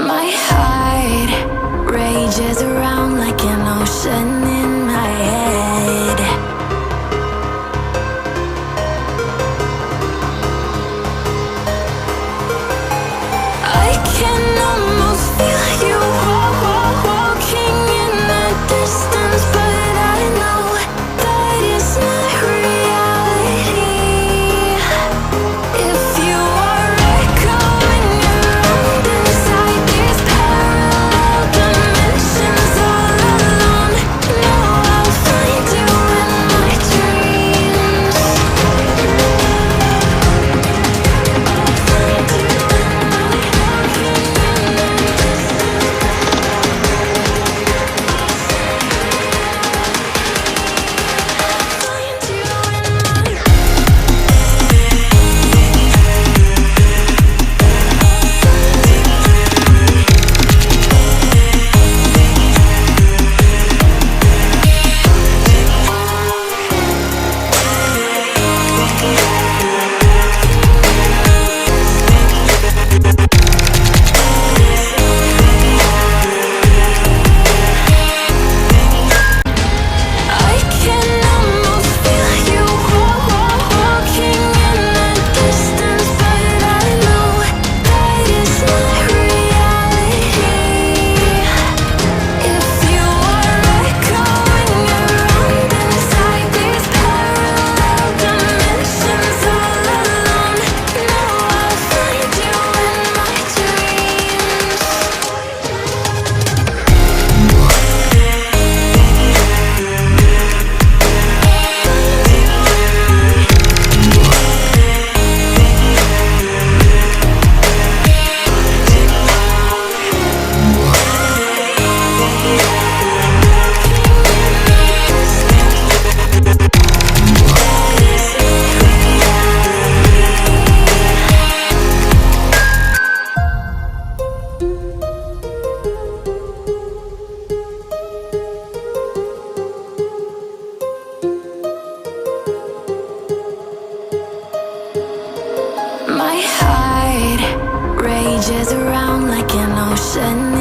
My heart rages around like an ocean in my head. I can almost feel you walking in the distance, but I know that it's not reality. If you are echoing around inside these parallel dimensions all alone, know I'll find you in my dreams. I can almost feel you walking in the distance, but I know that it's not reality. If you are echoing around inside these parallel dimensions all alone, know I'll find you in my dreams. My heart rages around like an ocean